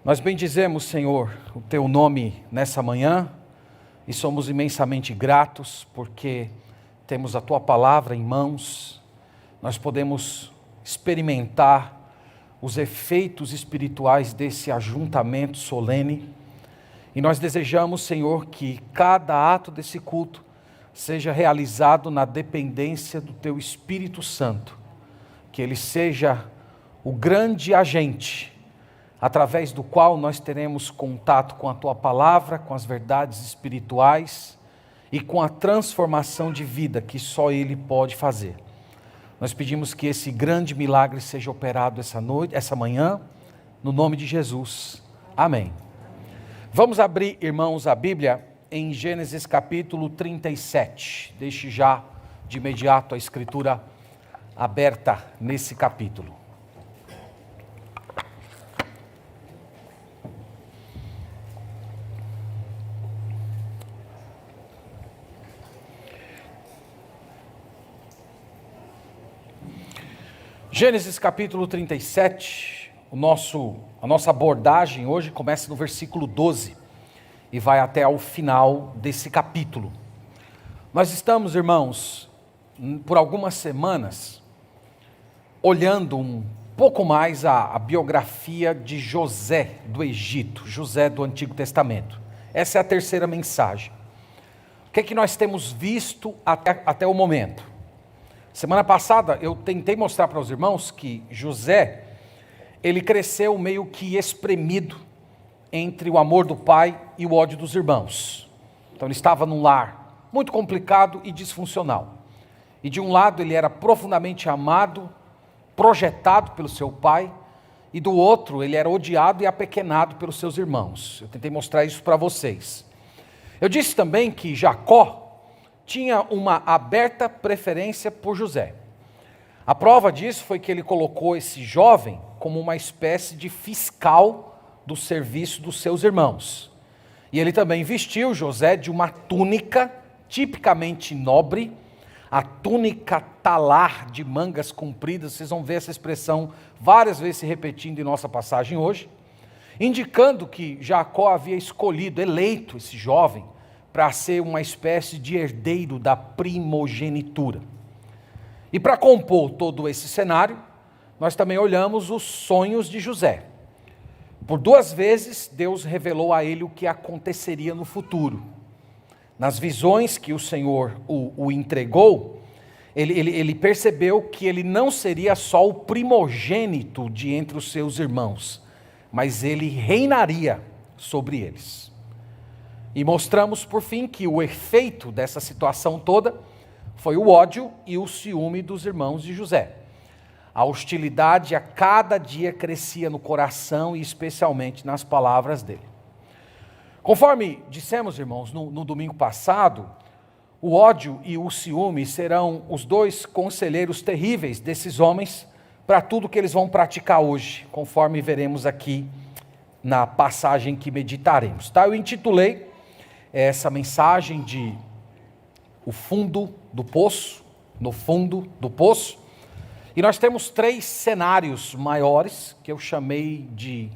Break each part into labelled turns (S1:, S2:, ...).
S1: Nós bendizemos, Senhor, o Teu nome nessa manhã e somos imensamente gratos porque temos a Tua palavra em mãos, nós podemos experimentar os efeitos espirituais desse ajuntamento solene e nós desejamos, Senhor, que cada ato desse culto seja realizado na dependência do Teu Espírito Santo, que ele seja o grande agente através do qual nós teremos contato com a Tua palavra, com as verdades espirituais e com a transformação de vida que só Ele pode fazer. Nós pedimos que esse grande milagre seja operado essa manhã, no nome de Jesus. Amém. Vamos abrir, irmãos, a Bíblia em Gênesis capítulo 37. Deixe já de imediato a escritura aberta nesse capítulo. Gênesis capítulo 37, a nossa abordagem hoje começa no versículo 12 e vai até ao final desse capítulo. Nós estamos, irmãos, por algumas semanas, olhando um pouco mais a biografia de José do Egito, José do Antigo Testamento. Essa é a terceira mensagem. O que é que nós temos visto até o momento? Semana passada eu tentei mostrar para os irmãos que José, ele cresceu meio que espremido entre o amor do pai e o ódio dos irmãos. Então ele estava num lar muito complicado e disfuncional. E de um lado ele era profundamente amado, projetado pelo seu pai, e do outro ele era odiado e apequenado pelos seus irmãos. Eu tentei mostrar isso para vocês. Eu disse também que Jacó tinha uma aberta preferência por José. A prova disso foi que ele colocou esse jovem como uma espécie de fiscal do serviço dos seus irmãos. E ele também vestiu José de uma túnica tipicamente nobre, a túnica talar de mangas compridas. Vocês vão ver essa expressão várias vezes se repetindo em nossa passagem hoje, indicando que Jacó havia escolhido, eleito esse jovem para ser uma espécie de herdeiro da primogenitura. E para compor todo esse cenário, nós também olhamos os sonhos de José. Por duas vezes, Deus revelou a ele o que aconteceria no futuro. Nas visões que o Senhor o entregou, ele percebeu que ele não seria só o primogênito de entre os seus irmãos, mas ele reinaria sobre eles. E mostramos, por fim, que o efeito dessa situação toda foi o ódio e o ciúme dos irmãos de José. A hostilidade a cada dia crescia no coração e especialmente nas palavras dele. Conforme dissemos, irmãos, no domingo passado, o ódio e o ciúme serão os dois conselheiros terríveis desses homens para tudo que eles vão praticar hoje, conforme veremos aqui na passagem que meditaremos. Tá? Eu intitulei essa mensagem de o fundo do poço, no fundo do poço, e nós temos três cenários maiores que eu chamei de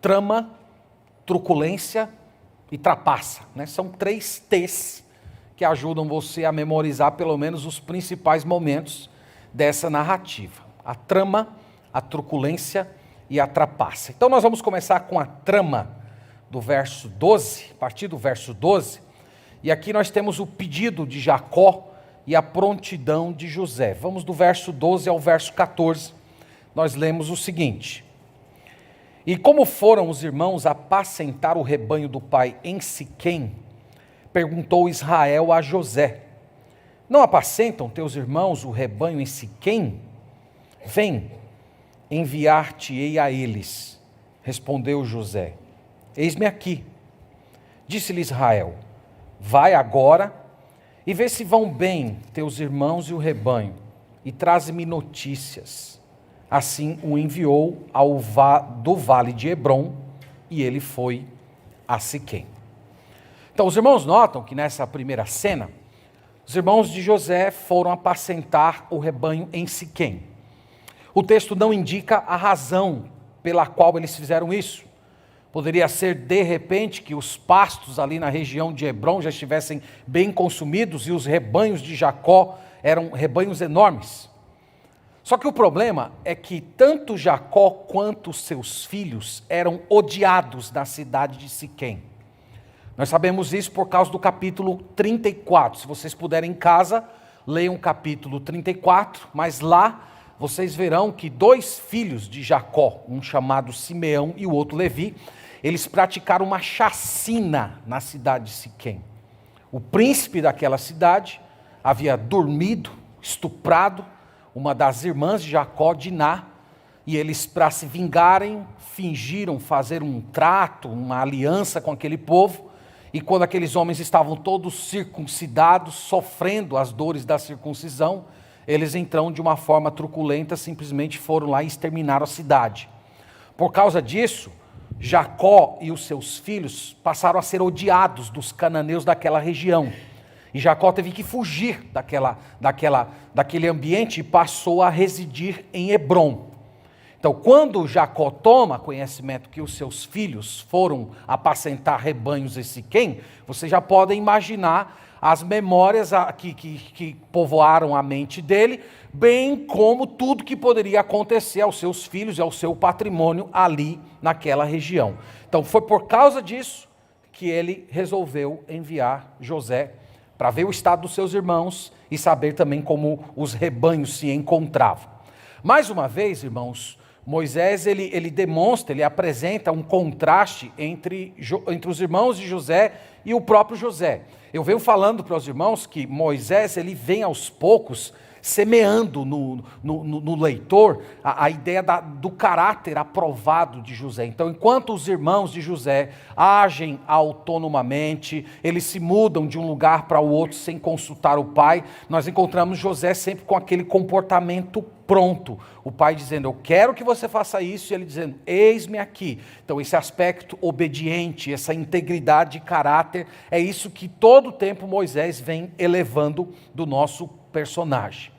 S1: trama, truculência e trapaça, né? São três T's que ajudam você a memorizar pelo menos os principais momentos dessa narrativa: a trama, a truculência e a trapaça. Então nós vamos começar com a trama do verso 12, a partir do verso 12, e aqui nós temos o pedido de Jacó e a prontidão de José. Vamos do verso 12 ao verso 14, nós lemos o seguinte: E como foram os irmãos apacentar o rebanho do pai em Siquém, perguntou Israel a José: Não apacentam teus irmãos o rebanho em Siquém? Vem, enviar-te-ei a eles. Respondeu José: Eis-me aqui. Disse-lhe Israel: Vai agora e vê se vão bem teus irmãos e o rebanho, e traze-me notícias. Assim o enviou do vale de Hebrom, e ele foi a Siquém. Então os irmãos notam que nessa primeira cena, os irmãos de José foram apacentar o rebanho em Siquém. O texto não indica a razão pela qual eles fizeram isso, Poderia ser, de repente, que os pastos ali na região de Hebrom já estivessem bem consumidos e os rebanhos de Jacó eram rebanhos enormes. Só que o problema é que tanto Jacó quanto os seus filhos eram odiados na cidade de Siquém. Nós sabemos isso por causa do capítulo 34. Se vocês puderem em casa, leiam o capítulo 34, mas lá vocês verão que dois filhos de Jacó, um chamado Simeão e o outro Levi, eles praticaram uma chacina na cidade de Siquém. O príncipe daquela cidade havia dormido, estuprado uma das irmãs de Jacó, Diná, e eles, para se vingarem, fingiram fazer um trato, uma aliança com aquele povo, e quando aqueles homens estavam todos circuncidados, sofrendo as dores da circuncisão, eles então, de uma forma truculenta, simplesmente foram lá e exterminaram a cidade. Por causa disso, Jacó e os seus filhos passaram a ser odiados dos cananeus daquela região. E Jacó teve que fugir daquele ambiente e passou a residir em Hebrom. Então, quando Jacó toma conhecimento que os seus filhos foram apacentar rebanhos em Siquém, vocês já podem imaginar as memórias que povoaram a mente dele, bem como tudo que poderia acontecer aos seus filhos e ao seu patrimônio ali naquela região. Então, foi por causa disso que ele resolveu enviar José para ver o estado dos seus irmãos e saber também como os rebanhos se encontravam. Mais uma vez, irmãos, Moisés ele demonstra, ele apresenta um contraste entre os irmãos de José e o próprio José. Eu venho falando para os irmãos que Moisés ele vem aos poucos semeando no leitor a ideia do caráter aprovado de José. Então, enquanto os irmãos de José agem autonomamente, eles se mudam de um lugar para o outro sem consultar o pai, nós encontramos José sempre com aquele comportamento pronto. O pai dizendo, eu quero que você faça isso, e ele dizendo, eis-me aqui. Então, esse aspecto obediente, essa integridade de caráter, é isso que todo o tempo Moisés vem elevando do nosso personagem.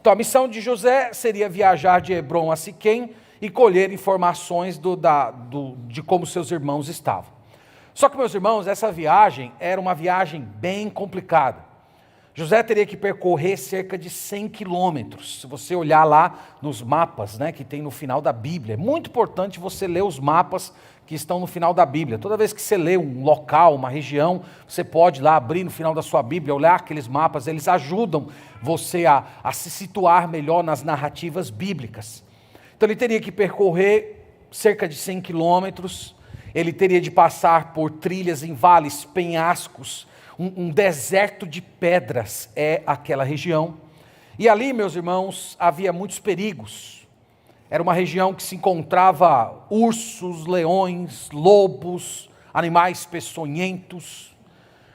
S1: Então, a missão de José seria viajar de Hebrom a Siquém e colher informações de como seus irmãos estavam. Só que, meus irmãos, essa viagem era uma viagem bem complicada. José teria que percorrer cerca de 100 quilômetros. Se você olhar lá nos mapas, né, que tem no final da Bíblia, é muito importante você ler os mapas que estão no final da Bíblia. Toda vez que você lê um local, uma região, você pode lá abrir no final da sua Bíblia, olhar aqueles mapas, eles ajudam você a se situar melhor nas narrativas bíblicas. Então ele teria que percorrer cerca de 100 quilômetros, ele teria de passar por trilhas em vales, penhascos, um deserto de pedras é aquela região. E ali, meus irmãos, havia muitos perigos. Era uma região que se encontrava ursos, leões, lobos, animais peçonhentos,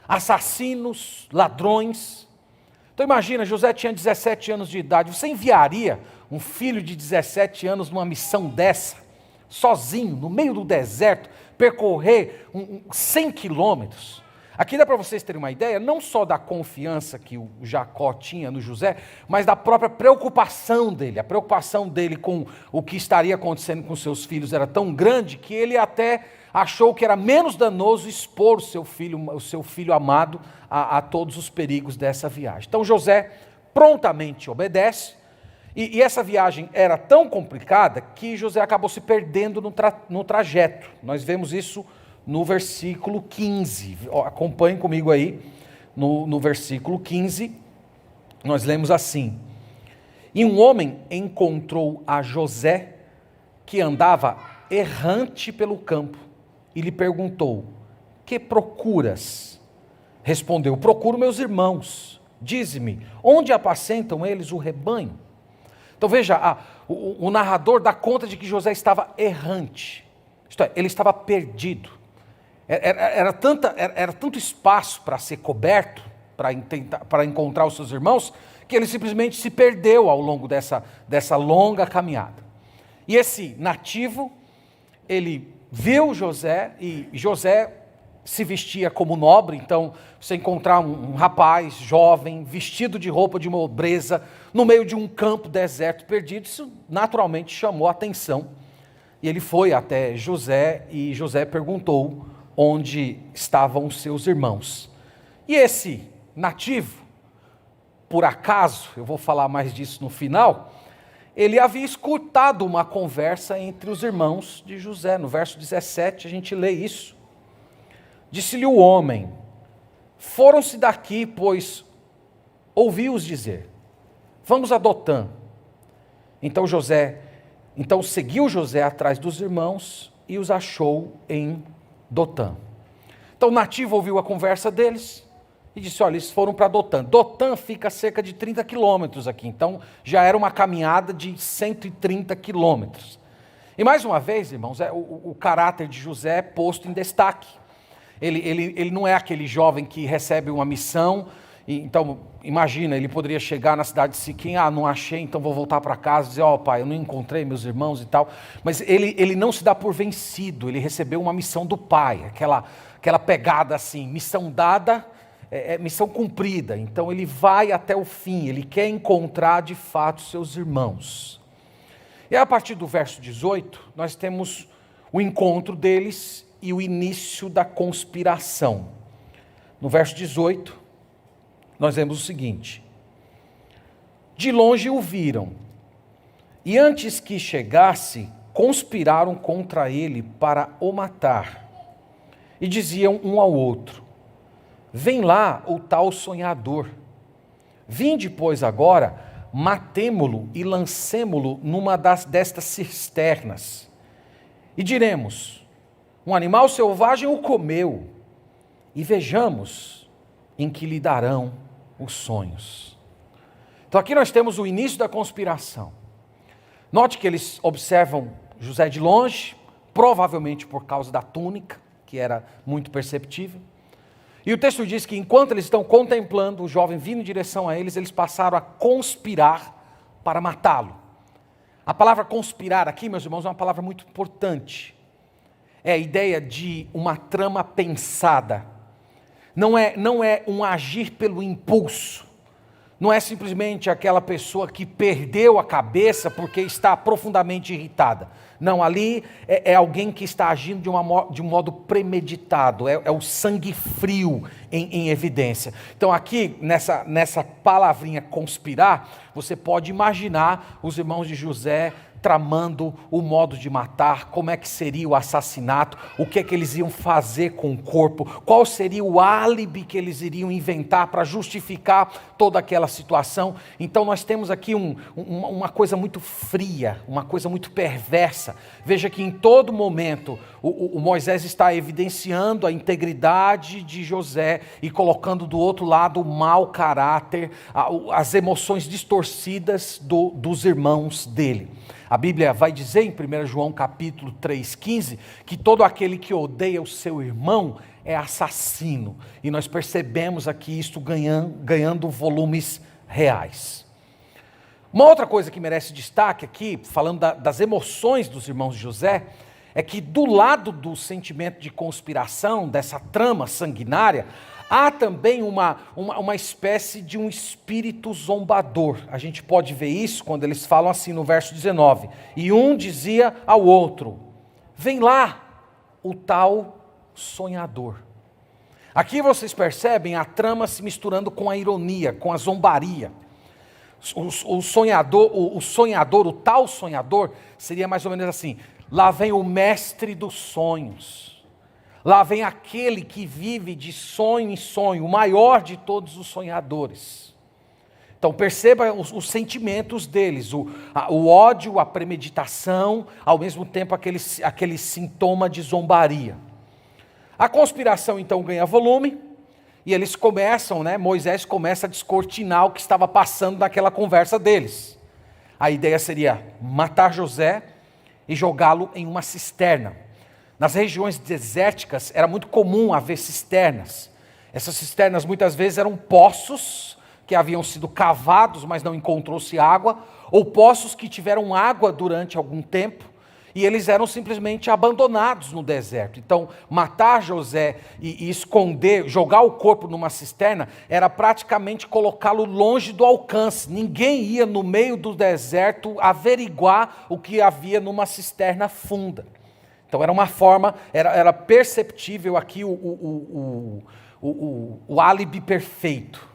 S1: assassinos, ladrões. Então imagina, José tinha 17 anos de idade. Você enviaria um filho de 17 anos numa missão dessa, sozinho, no meio do deserto, percorrer 100 quilômetros? Aqui dá para vocês terem uma ideia, não só da confiança que o Jacó tinha no José, mas da própria preocupação dele. A preocupação dele com o que estaria acontecendo com seus filhos era tão grande que ele até achou que era menos danoso expor o seu filho amado a todos os perigos dessa viagem. Então José prontamente obedece, e essa viagem era tão complicada que José acabou se perdendo no trajeto. Nós vemos isso no versículo 15, acompanhem comigo aí, no versículo 15, nós lemos assim: e um homem encontrou a José, que andava errante pelo campo, e lhe perguntou, que procuras? Respondeu, procuro meus irmãos, dize-me, onde apacentam eles o rebanho? Então veja, o narrador dá conta de que José estava errante, isto é, ele estava perdido. Era tanto espaço para ser coberto, para encontrar os seus irmãos, que ele simplesmente se perdeu ao longo dessa longa caminhada. E esse nativo, ele viu José, e José se vestia como nobre. Então você encontrar um rapaz jovem, vestido de roupa de nobreza, no meio de um campo deserto perdido, isso naturalmente chamou a atenção E ele foi até José e José perguntou onde estavam seus irmãos. E esse nativo, por acaso, eu vou falar mais disso no final, ele havia escutado uma conversa entre os irmãos de José. No verso 17 a gente lê isso. Disse-lhe o homem: foram-se daqui, pois ouvi-os dizer, vamos a Dotã. Então seguiu José atrás dos irmãos e os achou em Dotã. Então o nativo ouviu a conversa deles e disse: olha, eles foram para Dotã. Dotã fica a cerca de 30 quilômetros aqui, então já era uma caminhada de 130 quilômetros. E mais uma vez, irmãos, o caráter de José é posto em destaque. Ele não é aquele jovem que recebe uma missão. Então, imagina, ele poderia chegar na cidade de Siquém: não achei, então vou voltar para casa e dizer: pai, eu não encontrei meus irmãos e tal. Mas ele não se dá por vencido, ele recebeu uma missão do pai, aquela pegada assim, missão dada, missão cumprida. Então ele vai até o fim, ele quer encontrar de fato seus irmãos. E a partir do verso 18, nós temos o encontro deles e o início da conspiração. No verso 18, nós vemos o seguinte: de longe o viram, e antes que chegasse, conspiraram contra ele para o matar. E diziam um ao outro: vem lá o tal sonhador. Vinde, pois, agora, matemo-lo e lancemo-lo numa destas cisternas. E diremos: um animal selvagem o comeu, e vejamos em que lhe darão os sonhos. Então aqui nós temos o início da conspiração. Note que eles observam José de longe, provavelmente por causa da túnica, que era muito perceptível. E o texto diz que enquanto eles estão contemplando o jovem vindo em direção a eles, eles passaram a conspirar para matá-lo. A palavra conspirar aqui, meus irmãos, é uma palavra muito importante. É a ideia de uma trama pensada. Não é um agir pelo impulso. Não é simplesmente aquela pessoa que perdeu a cabeça porque está profundamente irritada. Não, ali é alguém que está agindo de um modo premeditado. É o sangue frio em evidência. Então aqui, nessa palavrinha conspirar, você pode imaginar os irmãos de José tramando o modo de matar, como é que seria o assassinato, o que é que eles iam fazer com o corpo, qual seria o álibi que eles iriam inventar para justificar toda aquela situação. Então nós temos aqui uma coisa muito fria, uma coisa muito perversa. Veja que em todo momento o Moisés está evidenciando a integridade de José e colocando do outro lado o mau caráter, as emoções distorcidas dos irmãos dele. A Bíblia vai dizer em 1 João capítulo 3,15, que todo aquele que odeia o seu irmão é assassino. E nós percebemos aqui isto ganhando volumes reais. Uma outra coisa que merece destaque aqui, falando das emoções dos irmãos de José, é que do lado do sentimento de conspiração, dessa trama sanguinária, há também uma espécie de um espírito zombador. A gente pode ver isso quando eles falam assim no verso 19. E um dizia ao outro: vem lá o tal sonhador. Aqui vocês percebem a trama se misturando com a ironia, com a zombaria. O sonhador, o tal sonhador, seria mais ou menos assim: lá vem o mestre dos sonhos. Lá vem aquele que vive de sonho em sonho, o maior de todos os sonhadores. Então perceba os sentimentos deles, o ódio, a premeditação, ao mesmo tempo aquele sintoma de zombaria. A conspiração então ganha volume, e eles começam, Moisés começa a descortinar o que estava passando naquela conversa deles. A ideia seria matar José e jogá-lo em uma cisterna. Nas regiões desérticas era muito comum haver cisternas. Essas cisternas muitas vezes eram poços que haviam sido cavados, mas não encontrou-se água, ou poços que tiveram água durante algum tempo, e eles eram simplesmente abandonados no deserto. Então, matar José e esconder, jogar o corpo numa cisterna, era praticamente colocá-lo longe do alcance. Ninguém ia no meio do deserto averiguar o que havia numa cisterna funda. Então, era uma forma, era perceptível aqui o álibi perfeito.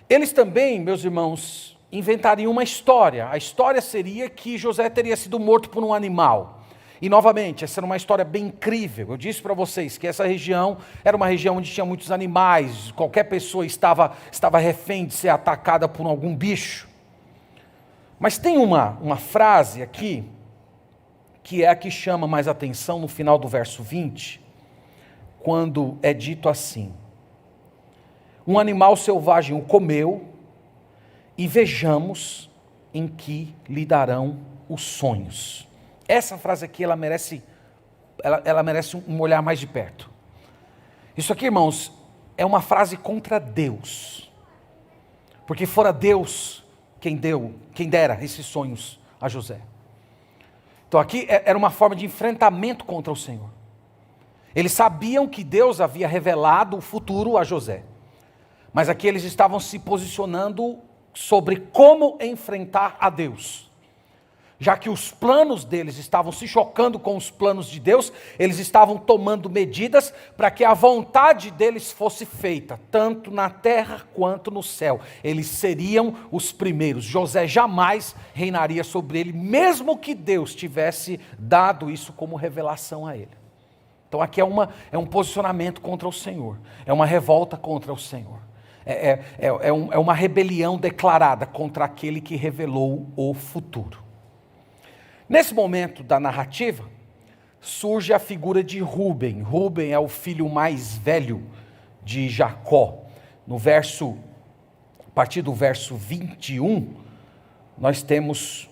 S1: Eles também, meus irmãos, inventariam uma história. A história seria que José teria sido morto por um animal. E novamente, essa era uma história bem incrível. Eu disse para vocês que essa região era uma região onde tinha muitos animais. Qualquer pessoa estava refém de ser atacada por algum bicho. Mas tem uma frase aqui, que é a que chama mais atenção no final do verso 20, quando é dito assim: um animal selvagem o comeu, e vejamos em que lhe darão os sonhos. Essa frase aqui, ela merece um olhar mais de perto. Isso aqui, irmãos, é uma frase contra Deus. Porque fora Deus quem dera esses sonhos a José. Então aqui era uma forma de enfrentamento contra o Senhor. Eles sabiam que Deus havia revelado o futuro a José. Mas aqui eles estavam se posicionando sobre como enfrentar a Deus. Já que os planos deles estavam se chocando com os planos de Deus, eles estavam tomando medidas para que a vontade deles fosse feita, tanto na terra quanto no céu. Eles seriam os primeiros. José jamais reinaria sobre ele, mesmo que Deus tivesse dado isso como revelação a ele. Então aqui é um posicionamento contra o Senhor, é uma revolta contra o Senhor. É uma rebelião declarada contra aquele que revelou o futuro. Nesse momento da narrativa, surge a figura de Rúben. Rúben é o filho mais velho de Jacó. A partir do verso 21, nós temos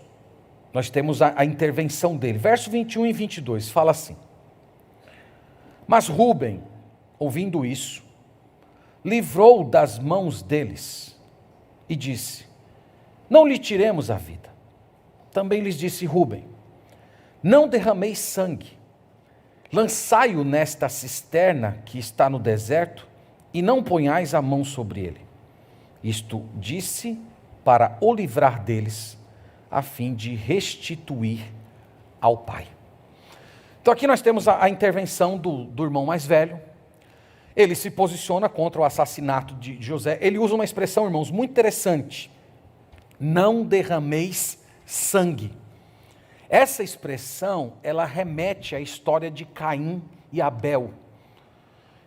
S1: a intervenção dele. Verso 21 e 22, fala assim: mas Rúben, ouvindo isso, livrou das mãos deles e disse: não lhe tiremos a vida. Também lhes disse Rúben: não derrameis sangue, lançai-o nesta cisterna que está no deserto e não ponhais a mão sobre ele. Isto disse para o livrar deles, a fim de restituir ao pai. Então aqui nós temos a intervenção do irmão mais velho. Ele se posiciona contra o assassinato de José. Ele usa uma expressão, irmãos, muito interessante: não derrameis sangue. Essa expressão, ela remete à história de Caim e Abel.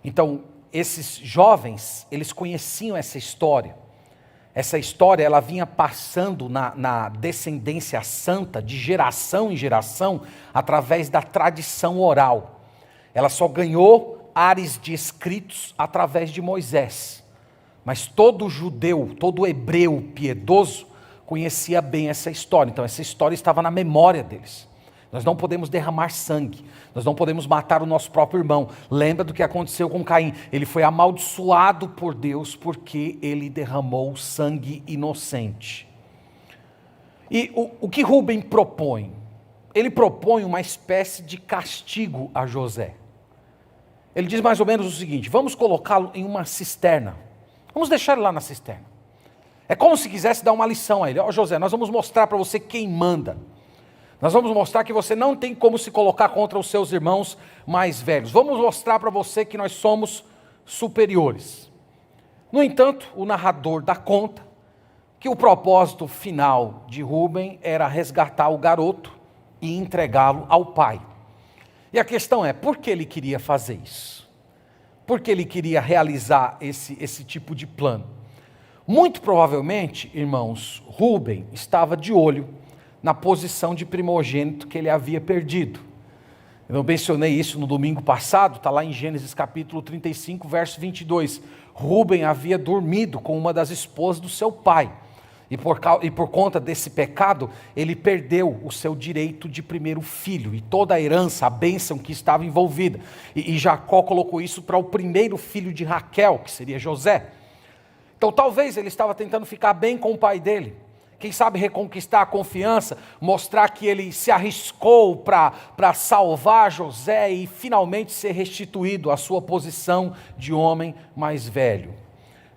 S1: Então, esses jovens, eles conheciam essa história. Essa história, ela vinha passando na descendência santa, de geração em geração, através da tradição oral. Ela só ganhou ares de escritos através de Moisés. Mas todo judeu, todo hebreu piedoso conhecia bem essa história. Então essa história estava na memória deles. Nós não podemos derramar sangue. Nós não podemos matar o nosso próprio irmão. Lembra do que aconteceu com Caim? Ele foi amaldiçoado por Deus porque ele derramou sangue inocente. E o que Rúben propõe? Ele propõe uma espécie de castigo a José. Ele diz mais ou menos o seguinte: vamos colocá-lo em uma cisterna. Vamos deixar ele lá na cisterna. É como se quisesse dar uma lição a ele. Ó, José, nós vamos mostrar para você quem manda. Nós vamos mostrar que você não tem como se colocar contra os seus irmãos mais velhos. Vamos mostrar para você que nós somos superiores. No entanto, o narrador dá conta que o propósito final de Rúben era resgatar o garoto e entregá-lo ao pai. E a questão é, por que ele queria fazer isso? Por que ele queria realizar esse tipo de plano? Muito provavelmente, irmãos, Rúben estava de olho na posição de primogênito que ele havia perdido. Eu mencionei isso no domingo passado, está lá em Gênesis capítulo 35, verso 22. Rúben havia dormido com uma das esposas do seu pai. E por conta desse pecado, ele perdeu o seu direito de primeiro filho e toda a herança, a bênção que estava envolvida. E Jacó colocou isso para o primeiro filho de Raquel, que seria José. Então talvez ele estava tentando ficar bem com o pai dele. Quem sabe reconquistar a confiança, mostrar que ele se arriscou para salvar José e finalmente ser restituído à sua posição de homem mais velho.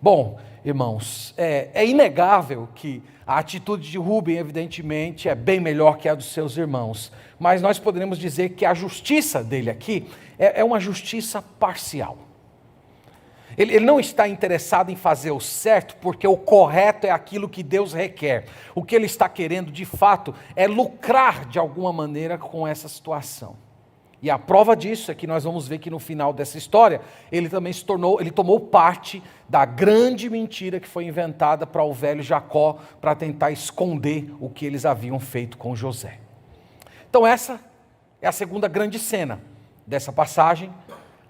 S1: Bom, irmãos, é inegável que a atitude de Rúben, evidentemente, é bem melhor que a dos seus irmãos, mas nós poderíamos dizer que a justiça dele aqui é uma justiça parcial. Ele não está interessado em fazer o certo, porque o correto é aquilo que Deus requer. O que ele está querendo, de fato, é lucrar de alguma maneira com essa situação. E a prova disso é que nós vamos ver que no final dessa história, ele tomou parte da grande mentira que foi inventada para o velho Jacó, para tentar esconder o que eles haviam feito com José. Então essa é a segunda grande cena dessa passagem,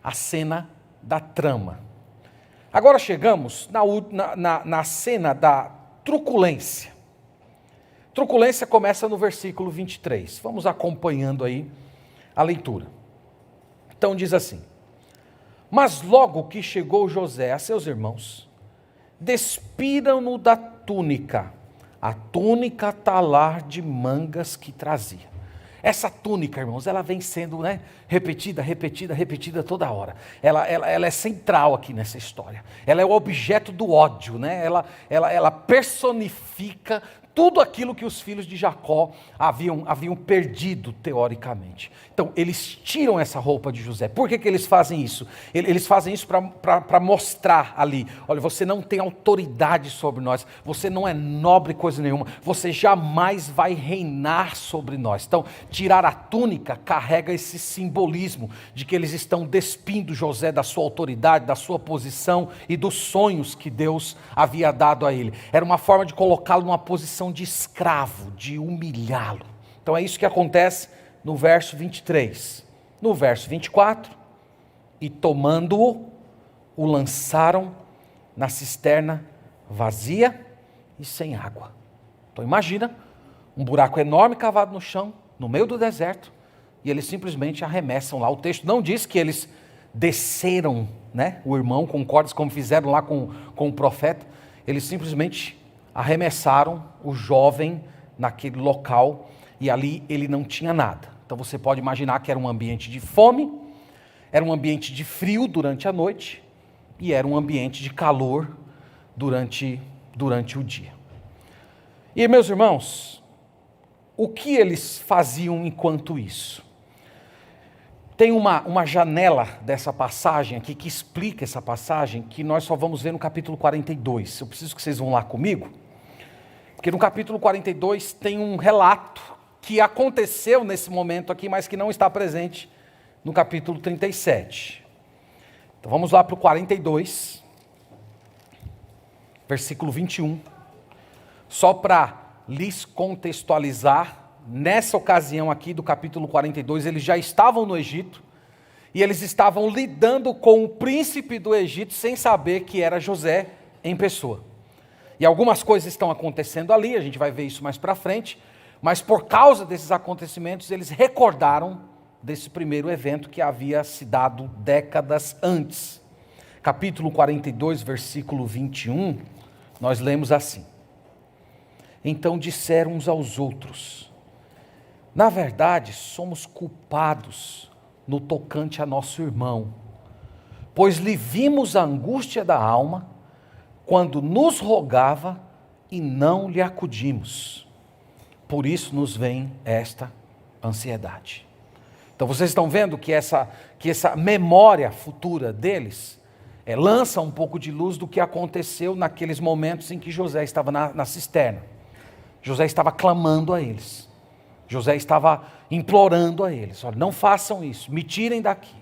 S1: a cena da trama. Agora chegamos na cena da truculência. Truculência começa no versículo 23. Vamos acompanhando aí a leitura. Então diz assim: mas logo que chegou José a seus irmãos, despiram-no da túnica, a túnica talar de mangas que trazia. Essa túnica, irmãos, ela vem sendo repetida toda hora. Ela é central aqui nessa história. Ela é o objeto do ódio, ela personifica tudo aquilo que os filhos de Jacó haviam perdido, teoricamente. Então, eles tiram essa roupa de José. Por que eles fazem isso? Eles fazem isso para mostrar ali: olha, você não tem autoridade sobre nós, você não é nobre coisa nenhuma, você jamais vai reinar sobre nós. Então, tirar a túnica carrega esse simbolismo de que eles estão despindo José da sua autoridade, da sua posição e dos sonhos que Deus havia dado a ele. Era uma forma de colocá-lo numa posição de escravo, de humilhá-lo. Então é isso que acontece no verso 23. No verso 24, e tomando-o, o lançaram na cisterna vazia e sem água. Então imagina, um buraco enorme cavado no chão, no meio do deserto, e eles simplesmente arremessam lá. O texto não diz que eles desceram, o irmão com cordas, como fizeram lá com o profeta. Eles simplesmente arremessaram o jovem naquele local, e ali ele não tinha nada. Então você pode imaginar que era um ambiente de fome, era um ambiente de frio durante a noite, e era um ambiente de calor durante o dia. E meus irmãos, o que eles faziam enquanto isso? Tem uma janela dessa passagem aqui, que explica essa passagem, que nós só vamos ver no capítulo 42. Eu preciso que vocês vão lá comigo, porque no capítulo 42 tem um relato que aconteceu nesse momento aqui, mas que não está presente no capítulo 37. Então vamos lá para o 42, versículo 21. Só para lhes contextualizar, nessa ocasião aqui do capítulo 42, eles já estavam no Egito, e eles estavam lidando com o príncipe do Egito sem saber que era José em pessoa. E algumas coisas estão acontecendo ali, a gente vai ver isso mais para frente, mas por causa desses acontecimentos, eles recordaram desse primeiro evento que havia se dado décadas antes. Capítulo 42, versículo 21, nós lemos assim: então disseram uns aos outros: na verdade, somos culpados no tocante a nosso irmão, pois lhe vimos a angústia da alma, quando nos rogava e não lhe acudimos. Por isso nos vem esta ansiedade. Então vocês estão vendo que essa memória futura deles lança um pouco de luz do que aconteceu naqueles momentos em que José estava na cisterna. José estava clamando a eles. José estava implorando a eles: olha, não façam isso, me tirem daqui.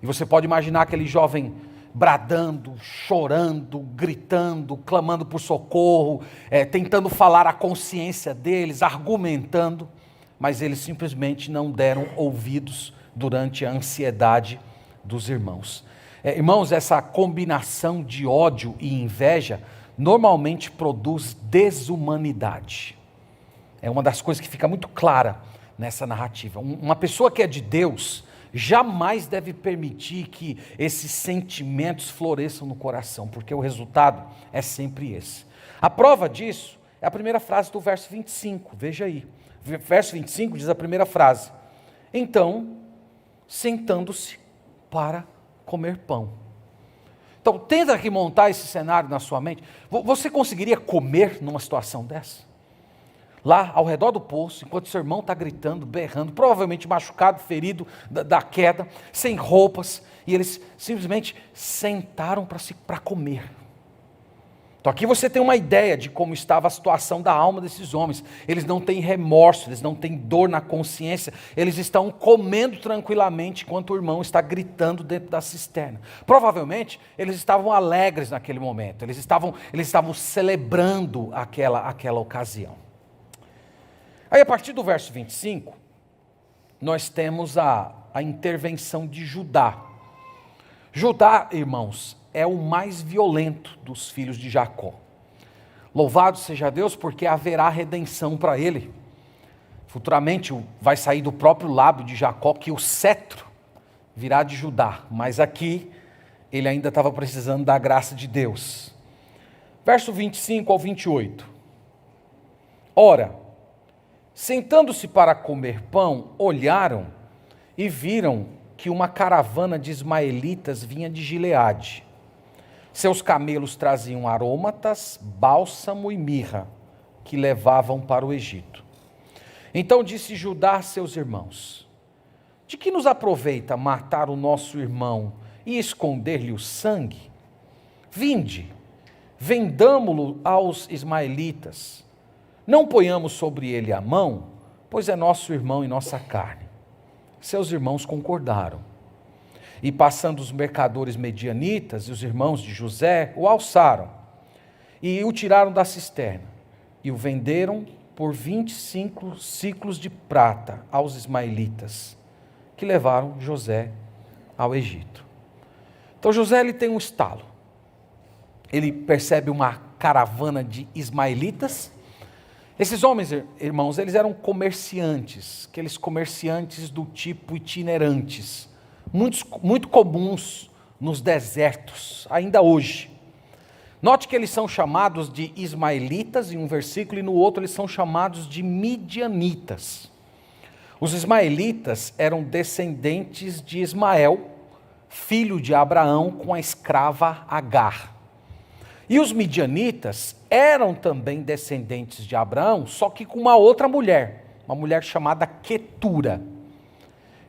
S1: E você pode imaginar aquele jovem bradando, chorando, gritando, clamando por socorro, tentando falar à consciência deles, argumentando, mas eles simplesmente não deram ouvidos durante a ansiedade dos irmãos. Irmãos, essa combinação de ódio e inveja normalmente produz desumanidade. É uma das coisas que fica muito clara nessa narrativa. Uma pessoa que é de Deus jamais deve permitir que esses sentimentos floresçam no coração, porque o resultado é sempre esse. A prova disso É a primeira frase do verso 25, veja aí. Verso 25 diz a primeira frase: então, sentando-se para comer pão. Então, tenta aqui montar esse cenário na sua mente. Você conseguiria comer numa situação dessa? Lá, ao redor do poço, enquanto seu irmão está gritando, berrando, provavelmente machucado, ferido da queda, sem roupas, e eles simplesmente sentaram para comer. Então aqui você tem uma ideia de como estava a situação da alma desses homens. Eles não têm remorso, eles não têm dor na consciência, eles estão comendo tranquilamente enquanto o irmão está gritando dentro da cisterna. Provavelmente eles estavam alegres naquele momento, eles estavam celebrando aquela ocasião. Aí a partir do verso 25, nós temos a intervenção de Judá. Judá, irmãos, é o mais violento dos filhos de Jacó. Louvado seja Deus, porque haverá redenção para ele. Futuramente vai sair do próprio lábio de Jacó que o cetro virá de Judá, mas aqui ele ainda estava precisando da graça de Deus. Verso 25 ao 28. Ora, sentando-se para comer pão, olharam e viram que uma caravana de ismaelitas vinha de Gileade. Seus camelos traziam aromatas, bálsamo e mirra, que levavam para o Egito. Então disse Judá a seus irmãos: de que nos aproveita matar o nosso irmão e esconder-lhe o sangue? Vinde, vendamo-lo aos ismaelitas. Não ponhamos sobre ele a mão, pois é nosso irmão e nossa carne. Seus irmãos concordaram. E passando os mercadores medianitas e os irmãos de José, o alçaram e o tiraram da cisterna e o venderam por 25 siclos de prata aos ismaelitas, que levaram José ao Egito. Então José ele tem um estalo. Ele percebe uma caravana de ismaelitas. Esses homens, irmãos, eles eram comerciantes, aqueles comerciantes do tipo itinerantes, muito comuns nos desertos, ainda hoje. Note que eles são chamados de ismaelitas em um versículo e no outro eles são chamados de midianitas. Os ismaelitas eram descendentes de Ismael, filho de Abraão com a escrava Agar. E os midianitas eram também descendentes de Abraão, só que com uma outra mulher, uma mulher chamada Quetura.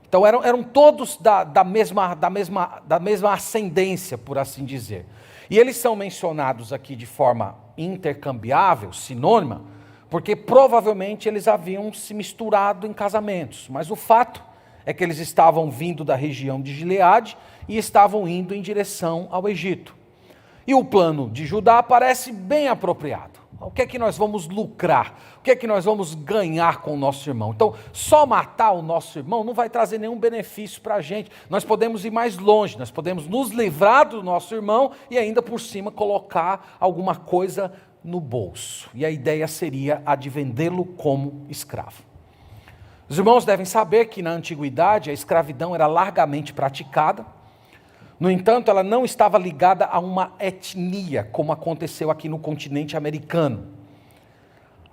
S1: Então eram todos da mesma ascendência, por assim dizer. E eles são mencionados aqui de forma intercambiável, sinônima, porque provavelmente eles haviam se misturado em casamentos. Mas o fato é que eles estavam vindo da região de Gileade e estavam indo em direção ao Egito. E o plano de Judá parece bem apropriado. O que é que nós vamos lucrar? O que é que nós vamos ganhar com o nosso irmão? Então, só matar o nosso irmão não vai trazer nenhum benefício para a gente. Nós podemos ir mais longe, nós podemos nos livrar do nosso irmão e ainda por cima colocar alguma coisa no bolso. E a ideia seria a de vendê-lo como escravo. Os irmãos devem saber que na antiguidade a escravidão era largamente praticada. No entanto, ela não estava ligada a uma etnia, como aconteceu aqui no continente americano.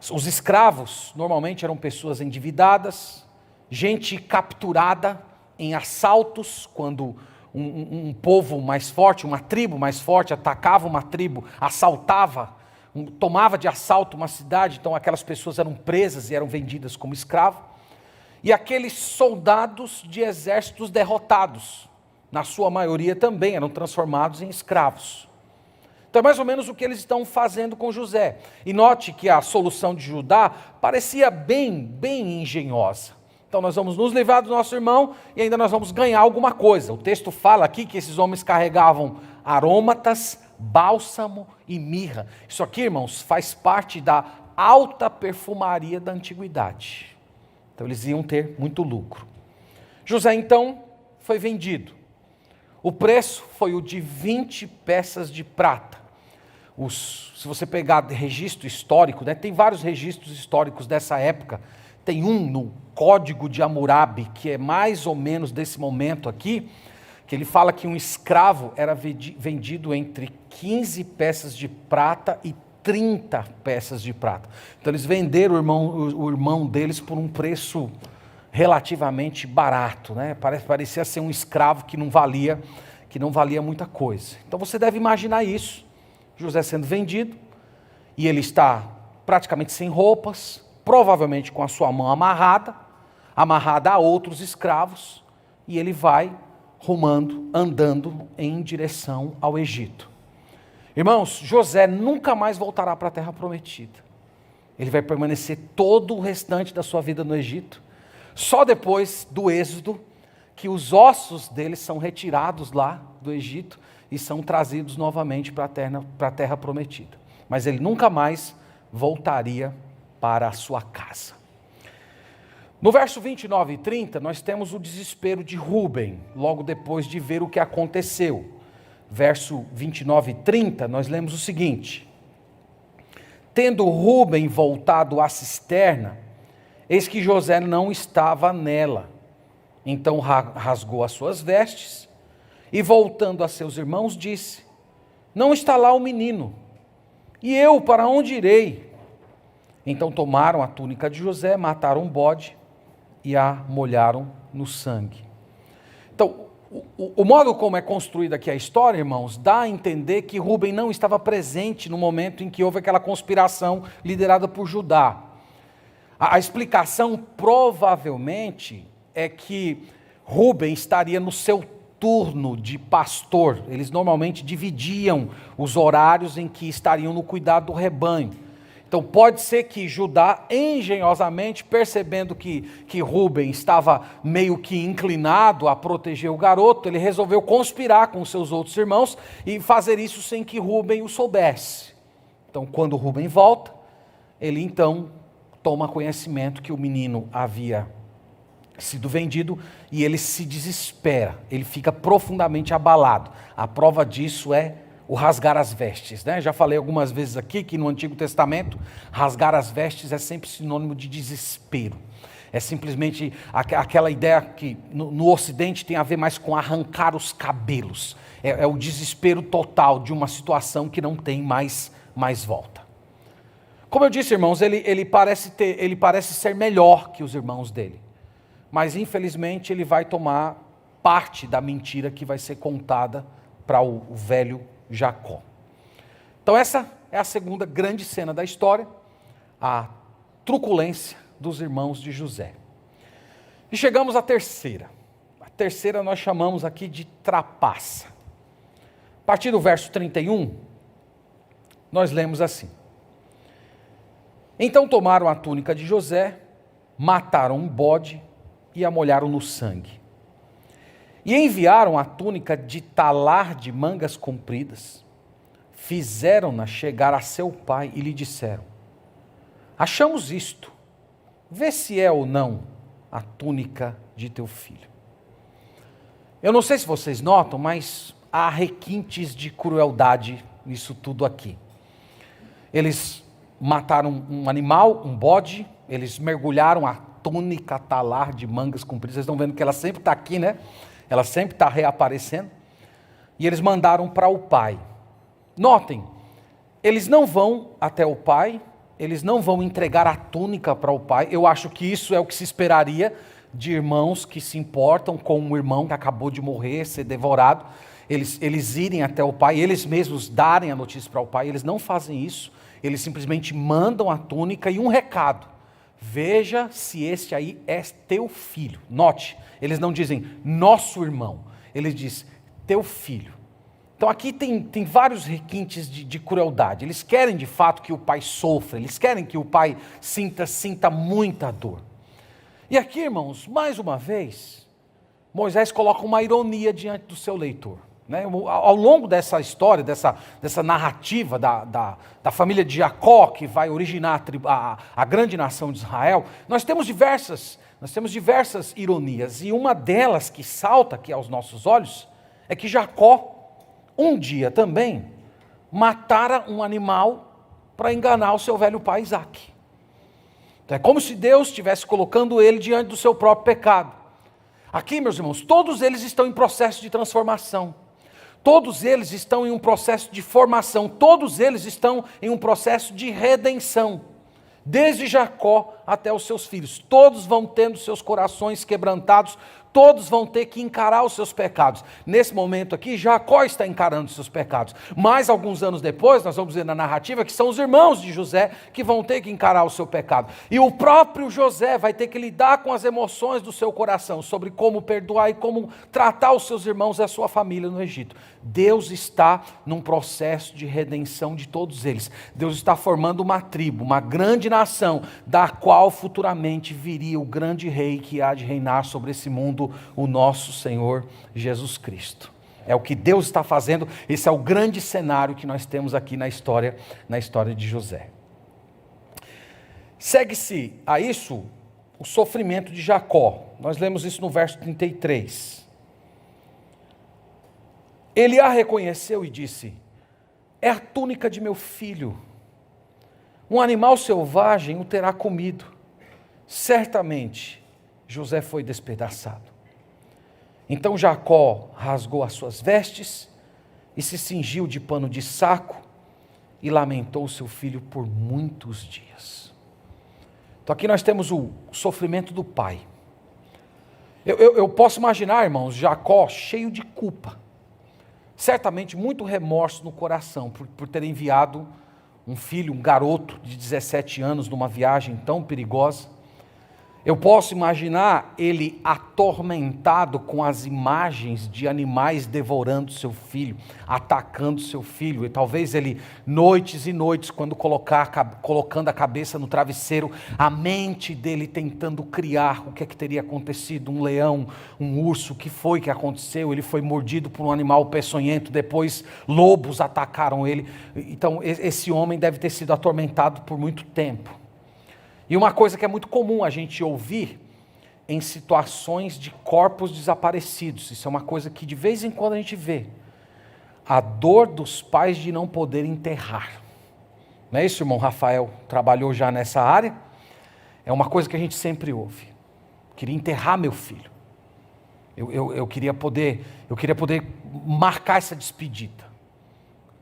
S1: Os escravos normalmente eram pessoas endividadas, gente capturada em assaltos, quando um povo mais forte, uma tribo mais forte, atacava uma tribo, assaltava, tomava de assalto uma cidade, então aquelas pessoas eram presas e eram vendidas como escravo. E aqueles soldados de exércitos derrotados, na sua maioria também eram transformados em escravos. Então é mais ou menos o que eles estão fazendo com José. E note que a solução de Judá parecia bem engenhosa. Então nós vamos nos livrar do nosso irmão e ainda nós vamos ganhar alguma coisa. O texto fala aqui que esses homens carregavam aromatas, bálsamo e mirra. Isso aqui, irmãos, faz parte da alta perfumaria da antiguidade. Então eles iam ter muito lucro. José então foi vendido. O preço foi o de 20 peças de prata. Se você pegar registro histórico, né, tem vários registros históricos dessa época. Tem um no Código de Hammurabi, que é mais ou menos desse momento aqui, que ele fala que um escravo era vendido entre 15 peças de prata e 30 peças de prata. Então eles venderam o irmão deles por um preço relativamente barato, né? Parecia ser um escravo que não valia muita coisa. Então você deve imaginar isso, José sendo vendido, e ele está praticamente sem roupas, provavelmente com a sua mão amarrada a outros escravos, e ele vai andando em direção ao Egito. Irmãos, José nunca mais voltará para a terra prometida. Ele vai permanecer todo o restante da sua vida no Egito. Só depois do êxodo, que os ossos dele são retirados lá do Egito e são trazidos novamente para a terra prometida. Mas ele nunca mais voltaria para a sua casa. No verso 29 e 30, nós temos o desespero de Rúben, logo depois de ver o que aconteceu. Verso 29 e 30, nós lemos o seguinte: tendo Rúben voltado à cisterna, eis que José não estava nela. Então rasgou as suas vestes e, voltando a seus irmãos, disse: não está lá o menino, e eu para onde irei? Então tomaram a túnica de José, mataram um bode e a molharam no sangue. Então, o modo como é construída aqui a história, irmãos, dá a entender que Rúben não estava presente no momento em que houve aquela conspiração liderada por Judá. A explicação provavelmente é que Rúben estaria no seu turno de pastor. Eles normalmente dividiam os horários em que estariam no cuidado do rebanho. Então pode ser que Judá, engenhosamente, percebendo que Rúben estava meio que inclinado a proteger o garoto, ele resolveu conspirar com seus outros irmãos e fazer isso sem que Rúben o soubesse. Então quando Rúben volta, ele então toma conhecimento que o menino havia sido vendido e ele se desespera, ele fica profundamente abalado. A prova disso é o rasgar as vestes, né? Já falei algumas vezes aqui que no Antigo Testamento, rasgar as vestes é sempre sinônimo de desespero. É simplesmente aquela ideia que no Ocidente tem a ver mais com arrancar os cabelos. É o desespero total de uma situação que não tem mais volta. Como eu disse, irmãos, ele parece ser melhor que os irmãos dele. Mas infelizmente ele vai tomar parte da mentira que vai ser contada para o velho Jacó. Então essa é a segunda grande cena da história, a truculência dos irmãos de José. E chegamos à terceira. A terceira nós chamamos aqui de trapaça. A partir do verso 31, nós lemos assim: então tomaram a túnica de José, mataram um bode e a molharam no sangue. E enviaram a túnica de talar de mangas compridas, fizeram-na chegar a seu pai e lhe disseram: achamos isto, vê se é ou não a túnica de teu filho. Eu não sei se vocês notam, mas há requintes de crueldade nisso tudo aqui. Eles mataram um animal, um bode, eles mergulharam a túnica talar de mangas compridas. Vocês estão vendo que ela sempre está aqui, né? Ela sempre está reaparecendo. E eles mandaram para o pai. Notem, eles não vão até o pai, eles não vão entregar a túnica para o pai. Eu acho que isso é o que se esperaria de irmãos que se importam com um irmão que acabou de morrer, ser devorado. Eles irem até o pai, eles mesmos darem a notícia para o pai. Eles não fazem isso, eles simplesmente mandam a túnica e um recado: veja se este aí é teu filho. Note, eles não dizem nosso irmão, eles dizem teu filho. Então aqui tem vários requintes de crueldade. Eles querem de fato que o pai sofra, eles querem que o pai sinta muita dor. E aqui, irmãos, mais uma vez, Moisés coloca uma ironia diante do seu leitor. Né? Ao longo dessa história, dessa narrativa da família de Jacó, que vai originar a grande nação de Israel, nós temos diversas ironias, e uma delas que salta aqui aos nossos olhos é que Jacó, um dia também, matara um animal para enganar o seu velho pai Isaque. Então é como se Deus estivesse colocando ele diante do seu próprio pecado. Aqui, meus irmãos, todos eles estão em processo de transformação. todos eles estão em um processo de formação, todos eles estão em um processo de redenção. Desde Jacó até os seus filhos, todos vão tendo seus corações quebrantados, todos vão ter que encarar os seus pecados. Nesse momento aqui, Jacó está encarando os seus pecados. Mas alguns anos depois, nós vamos ver na narrativa que são os irmãos de José que vão ter que encarar o seu pecado. E o próprio José vai ter que lidar com as emoções do seu coração, sobre como perdoar e como tratar os seus irmãos e a sua família no Egito. Deus está num processo de redenção de todos eles. Deus está formando uma tribo, uma grande nação, da qual futuramente viria o grande rei que há de reinar sobre esse mundo, o nosso Senhor Jesus Cristo. É o que Deus está fazendo, esse é o grande cenário que nós temos aqui na história de José. Segue-se a isso o sofrimento de Jacó. Nós lemos isso no verso 33. Ele a reconheceu e disse: é a túnica de meu filho. Um animal selvagem o terá comido. Certamente José foi despedaçado. Então Jacó rasgou as suas vestes e se cingiu de pano de saco e lamentou seu filho por muitos dias. Então aqui nós temos o sofrimento do pai. Eu posso imaginar, irmãos, Jacó cheio de culpa. Certamente muito remorso no coração por ter enviado um filho, um garoto de 17 anos numa viagem tão perigosa. Eu posso imaginar ele atormentado com as imagens de animais devorando seu filho, atacando seu filho. E talvez ele, noites e noites, quando colocando a cabeça no travesseiro, a mente dele tentando criar o que é que teria acontecido. Um leão, um urso, o que foi que aconteceu? Ele foi mordido por um animal peçonhento, depois lobos atacaram ele. Então esse homem deve ter sido atormentado por muito tempo. E uma coisa que é muito comum a gente ouvir em situações de corpos desaparecidos, isso é uma coisa que de vez em quando a gente vê, a dor dos pais de não poder enterrar. Não é isso, irmão Rafael? Trabalhou já nessa área? É uma coisa que a gente sempre ouve. Queria enterrar meu filho. Eu queria poder marcar essa despedida.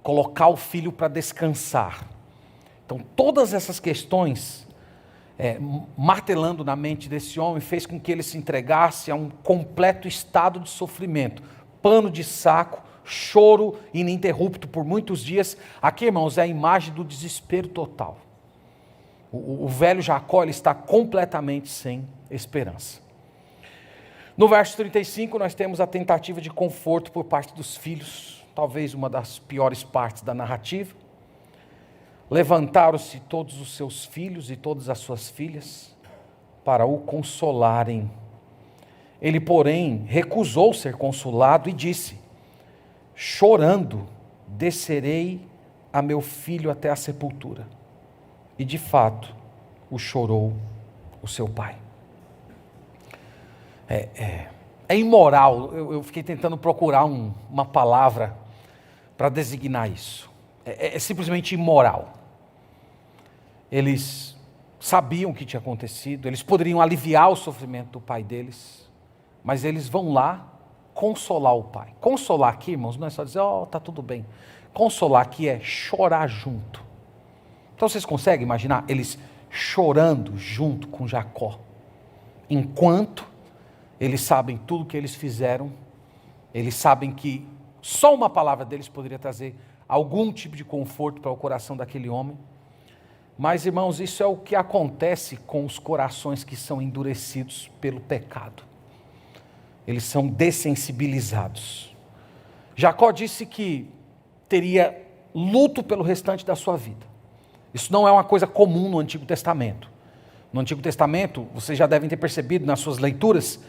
S1: Colocar o filho para descansar. Então todas essas questões martelando na mente desse homem, fez com que ele se entregasse a um completo estado de sofrimento, pano de saco, choro ininterrupto por muitos dias. Aqui, irmãos, é a imagem do desespero total. O velho Jacó, ele está completamente sem esperança. No verso 35, nós temos a tentativa de conforto por parte dos filhos, talvez uma das piores partes da narrativa. Levantaram-se todos os seus filhos e todas as suas filhas para o consolarem. Ele, porém, recusou ser consolado e disse: chorando, descerei a meu filho até a sepultura. E de fato, o chorou o seu pai. É imoral. Eu fiquei tentando procurar uma palavra para designar isso. É simplesmente imoral. Eles sabiam o que tinha acontecido, eles poderiam aliviar o sofrimento do pai deles, mas eles vão lá consolar o pai. Consolar aqui, irmãos, não é só dizer, tá tudo bem. Consolar aqui é chorar junto. Então vocês conseguem imaginar eles chorando junto com Jacó, enquanto eles sabem tudo o que eles fizeram, eles sabem que só uma palavra deles poderia trazer algum tipo de conforto para o coração daquele homem. Mas, irmãos, isso é o que acontece com os corações que são endurecidos pelo pecado. Eles são dessensibilizados. Jacó disse que teria luto pelo restante da sua vida. Isso não é uma coisa comum no Antigo Testamento. No Antigo Testamento, vocês já devem ter percebido nas suas leituras,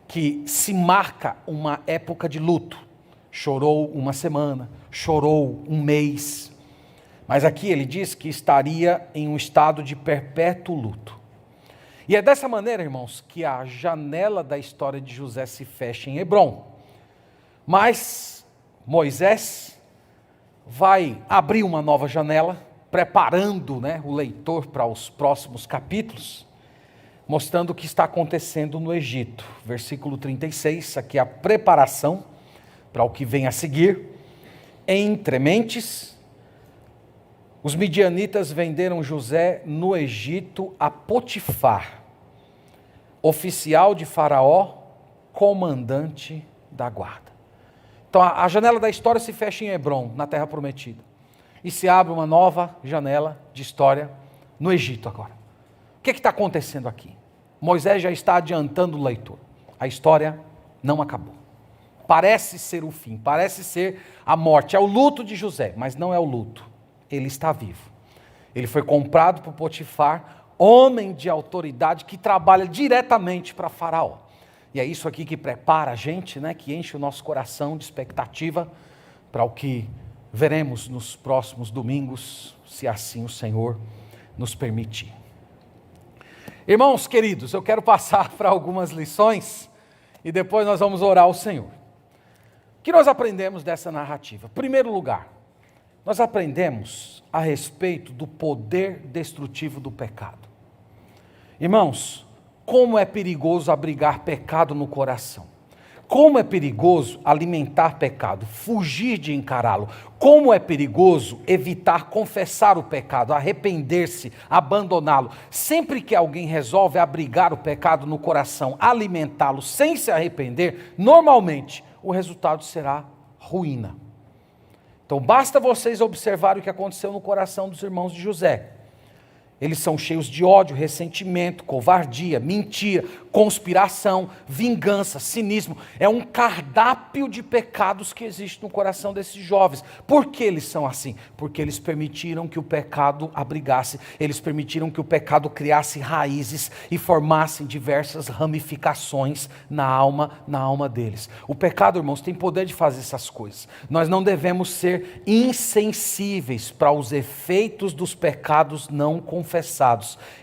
S1: que se marca uma época de luto. Chorou uma semana, chorou um mês. Mas aqui ele diz que estaria em um estado de perpétuo luto. E é dessa maneira, irmãos, que a janela da história de José se fecha em Hebrom. Mas Moisés vai abrir uma nova janela, preparando, o leitor para os próximos capítulos, mostrando o que está acontecendo no Egito. Versículo 36, aqui é a preparação para o que vem a seguir. entre mentes, os midianitas venderam José no Egito a Potifar, oficial de Faraó, comandante da guarda. Então a janela da história se fecha em Hebrom, na terra prometida. E se abre uma nova janela de história no Egito agora. O que está acontecendo aqui? Moisés já está adiantando o leitor. A história não acabou. Parece ser o fim, parece ser a morte. É o luto de José, mas não é o luto. Ele está vivo. Ele foi comprado por Potifar, homem de autoridade que trabalha diretamente para Faraó. E é isso aqui que prepara a gente, né, que enche o nosso coração de expectativa para o que veremos nos próximos domingos, se assim o Senhor nos permitir. Irmãos queridos, eu quero passar para algumas lições e depois nós vamos orar ao Senhor. O que nós aprendemos dessa narrativa? Em primeiro lugar, nós aprendemos a respeito do poder destrutivo do pecado. Irmãos, como é perigoso abrigar pecado no coração. Como é perigoso alimentar pecado, fugir de encará-lo. Como é perigoso evitar confessar o pecado, arrepender-se, abandoná-lo. Sempre que alguém resolve abrigar o pecado no coração, alimentá-lo sem se arrepender, normalmente o resultado será ruína. Então basta vocês observarem o que aconteceu no coração dos irmãos de José. Eles são cheios de ódio, ressentimento, covardia, mentira, conspiração, vingança, cinismo. É um cardápio de pecados que existe no coração desses jovens. Por que eles são assim? Porque eles permitiram que o pecado abrigasse, eles permitiram que o pecado criasse raízes e formasse diversas ramificações na alma deles. O pecado, irmãos, tem poder de fazer essas coisas. Nós não devemos ser insensíveis para os efeitos dos pecados não confessados.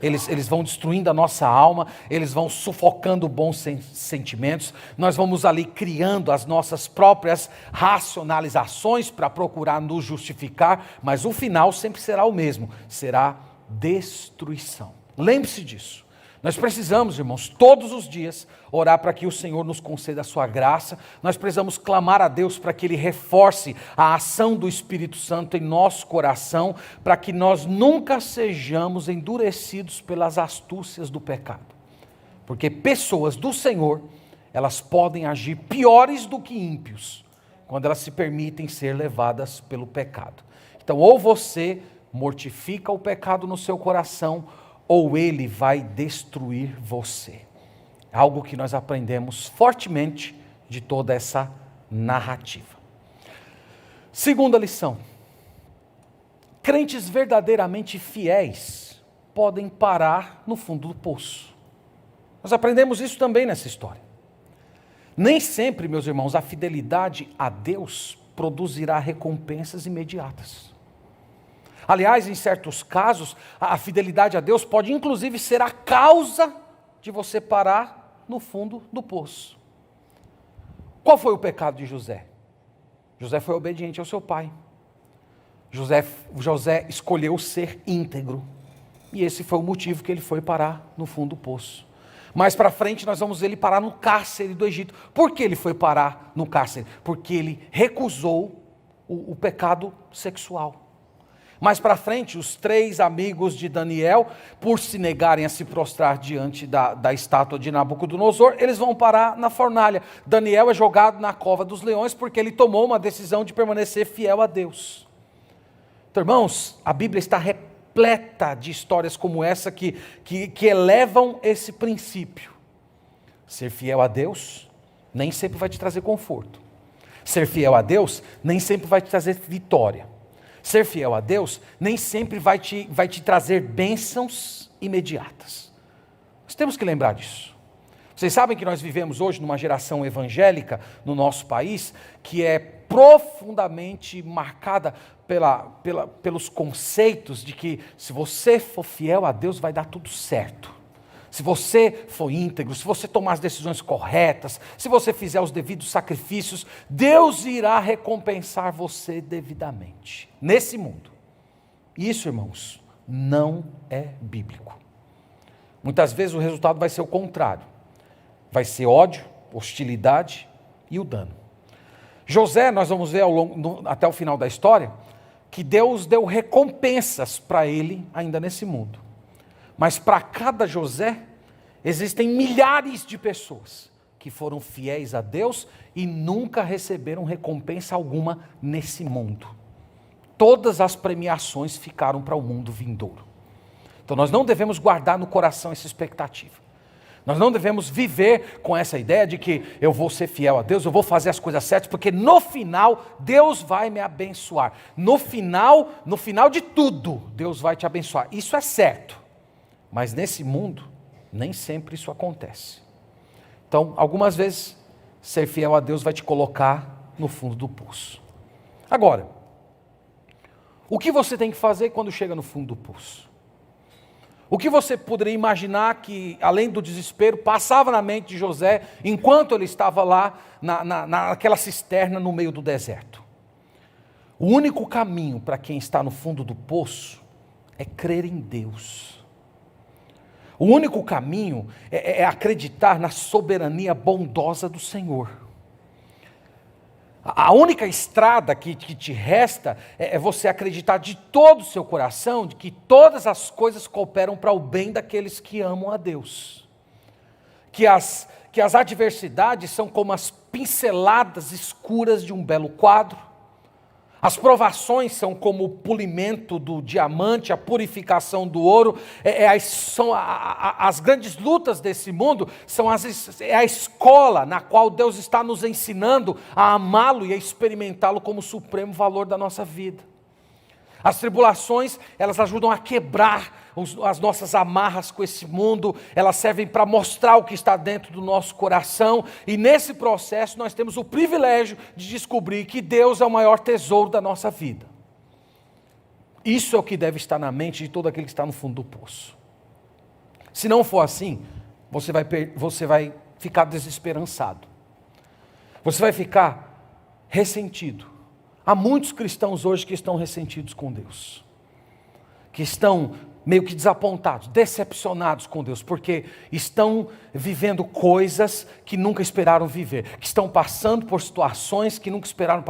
S1: Eles vão destruindo a nossa alma, eles vão sufocando bons sentimentos, nós vamos ali criando as nossas próprias racionalizações para procurar nos justificar, mas o final sempre será o mesmo, será destruição. Lembre-se disso. Nós precisamos, irmãos, todos os dias orar para que o Senhor nos conceda a sua graça. Nós precisamos clamar a Deus para que Ele reforce a ação do Espírito Santo em nosso coração, para que nós nunca sejamos endurecidos pelas astúcias do pecado. Porque pessoas do Senhor, elas podem agir piores do que ímpios, quando elas se permitem ser levadas pelo pecado. Então, ou você mortifica o pecado no seu coração, ou ele vai destruir você. Algo que nós aprendemos fortemente de toda essa narrativa. Segunda lição. Crentes verdadeiramente fiéis podem parar no fundo do poço. Nós aprendemos isso também nessa história. Nem sempre, meus irmãos, a fidelidade a Deus produzirá recompensas imediatas. Aliás, em certos casos, a fidelidade a Deus pode inclusive ser a causa de você parar no fundo do poço. Qual foi o pecado de José? José foi obediente ao seu pai. José escolheu ser íntegro. E esse foi o motivo que ele foi parar no fundo do poço. Mais para frente nós vamos ver ele parar no cárcere do Egito. Por que ele foi parar no cárcere? Porque ele recusou o pecado sexual. Mais para frente, os 3 amigos de Daniel, por se negarem a se prostrar diante da estátua de Nabucodonosor, eles vão parar na fornalha. Daniel é jogado na cova dos leões porque ele tomou uma decisão de permanecer fiel a Deus. Então, irmãos, a Bíblia está repleta de histórias como essa que elevam esse princípio. Ser fiel a Deus nem sempre vai te trazer conforto. Ser fiel a Deus nem sempre vai te trazer vitória. Ser fiel a Deus nem sempre vai te trazer bênçãos imediatas. Nós temos que lembrar disso. Vocês sabem que nós vivemos hoje numa geração evangélica no nosso país que é profundamente marcada pelos conceitos de que se você for fiel a Deus vai dar tudo certo. Se você for íntegro, se você tomar as decisões corretas, se você fizer os devidos sacrifícios, Deus irá recompensar você devidamente, nesse mundo. Isso, irmãos, não é bíblico. Muitas vezes o resultado vai ser o contrário. Vai ser ódio, hostilidade e o dano. José, nós vamos ver até o final da história, que Deus deu recompensas para ele ainda nesse mundo. Mas para cada José, existem milhares de pessoas que foram fiéis a Deus e nunca receberam recompensa alguma nesse mundo. Todas as premiações ficaram para o mundo vindouro. Então nós não devemos guardar no coração essa expectativa. Nós não devemos viver com essa ideia de que eu vou ser fiel a Deus, eu vou fazer as coisas certas, porque no final Deus vai me abençoar. No final de tudo, Deus vai te abençoar. Isso é certo. Mas nesse mundo, nem sempre isso acontece. Então, algumas vezes, ser fiel a Deus vai te colocar no fundo do poço. Agora, o que você tem que fazer quando chega no fundo do poço? O que você poderia imaginar que, além do desespero, passava na mente de José, enquanto ele estava lá, naquela cisterna no meio do deserto? O único caminho para quem está no fundo do poço é crer em Deus. O único caminho é acreditar na soberania bondosa do Senhor. A única estrada que te resta é você acreditar de todo o seu coração de que todas as coisas cooperam para o bem daqueles que amam a Deus. Que as adversidades são como as pinceladas escuras de um belo quadro. As provações são como o polimento do diamante, a purificação do ouro. As grandes lutas desse mundo é a escola na qual Deus está nos ensinando a amá-lo e a experimentá-lo como o supremo valor da nossa vida. As tribulações, elas ajudam a quebrar as nossas amarras com esse mundo, elas servem para mostrar o que está dentro do nosso coração, e nesse processo nós temos o privilégio de descobrir que Deus é o maior tesouro da nossa vida. Isso é o que deve estar na mente de todo aquele que está no fundo do poço. Se não for assim, você vai ficar desesperançado, você vai ficar ressentido. Há muitos cristãos hoje que estão ressentidos com Deus, que estão meio que desapontados, decepcionados com Deus, porque estão vivendo coisas que nunca esperaram viver, que estão passando por situações que nunca esperaram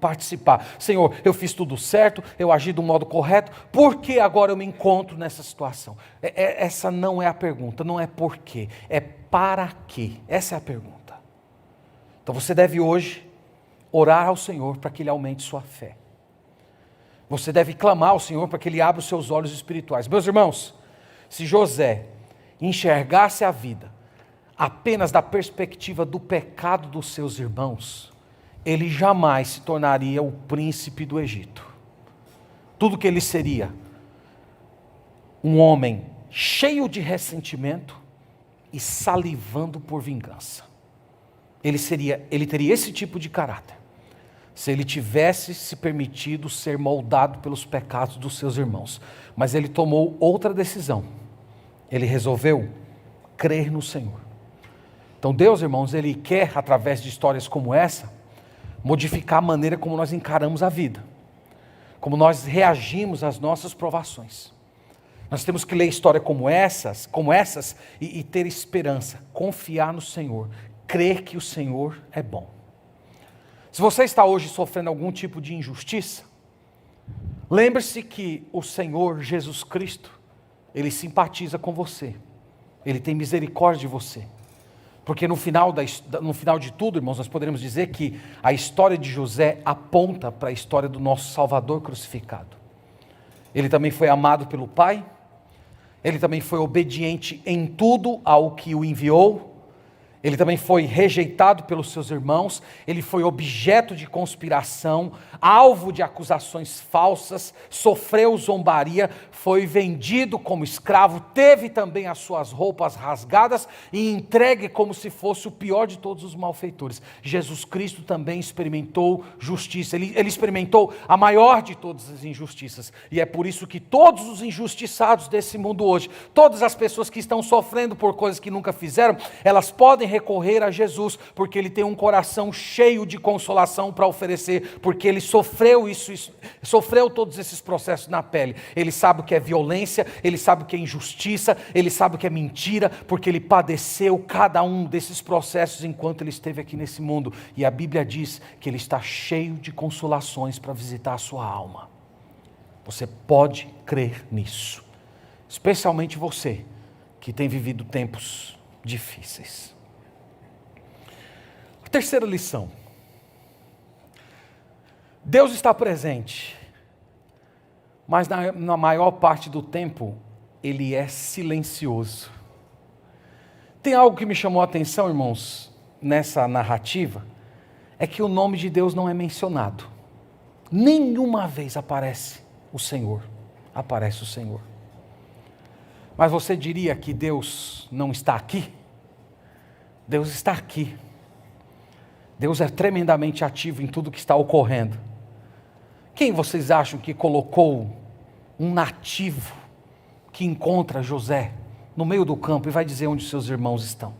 S1: participar. Senhor, eu fiz tudo certo, eu agi do modo correto, por que agora eu me encontro nessa situação? Essa não é a pergunta, não é por quê, é para quê? Essa é a pergunta. Então você deve hoje orar ao Senhor para que Ele aumente sua fé. Você deve clamar ao Senhor para que Ele abra os seus olhos espirituais. Meus irmãos, se José enxergasse a vida apenas da perspectiva do pecado dos seus irmãos, ele jamais se tornaria o príncipe do Egito. Tudo que ele seria, um homem cheio de ressentimento e salivando por vingança. Ele teria esse tipo de caráter se ele tivesse se permitido ser moldado pelos pecados dos seus irmãos. Mas ele tomou outra decisão. Ele resolveu crer no Senhor. Então Deus, irmãos, Ele quer, através de histórias como essa, modificar a maneira como nós encaramos a vida, como nós reagimos às nossas provações. Nós temos que ler histórias como essas e ter esperança, confiar no Senhor, crer que o Senhor é bom. Se você está hoje sofrendo algum tipo de injustiça, lembre-se que o Senhor Jesus Cristo, Ele simpatiza com você, Ele tem misericórdia de você, porque no final de tudo, irmãos, nós poderemos dizer que a história de José aponta para a história do nosso Salvador crucificado. Ele também foi amado pelo Pai, ele também foi obediente em tudo ao que o enviou, ele também foi rejeitado pelos seus irmãos, ele foi objeto de conspiração, alvo de acusações falsas, sofreu zombaria, foi vendido como escravo, teve também as suas roupas rasgadas e entregue como se fosse o pior de todos os malfeitores. Jesus Cristo também experimentou justiça, ele experimentou a maior de todas as injustiças, e é por isso que todos os injustiçados desse mundo hoje, todas as pessoas que estão sofrendo por coisas que nunca fizeram, elas podem recorrer a Jesus, porque Ele tem um coração cheio de consolação para oferecer, porque Ele sofreu sofreu todos esses processos na pele. Ele sabe o que que é violência, Ele sabe o que é injustiça, Ele sabe o que é mentira, porque Ele padeceu cada um desses processos enquanto Ele esteve aqui nesse mundo. E a Bíblia diz que Ele está cheio de consolações para visitar a sua alma. Você pode crer nisso, especialmente você que tem vivido tempos difíceis. A terceira lição: Deus está presente, mas na maior parte do tempo Ele é silencioso. Tem algo que me chamou a atenção, irmãos, nessa narrativa, é que o nome de Deus não é mencionado. Nenhuma vez aparece o Senhor. Mas você diria que Deus não está aqui? Deus está aqui. Deus é tremendamente ativo em tudo que está ocorrendo. Quem vocês acham que colocou um nativo que encontra José no meio do campo e vai dizer onde seus irmãos estão?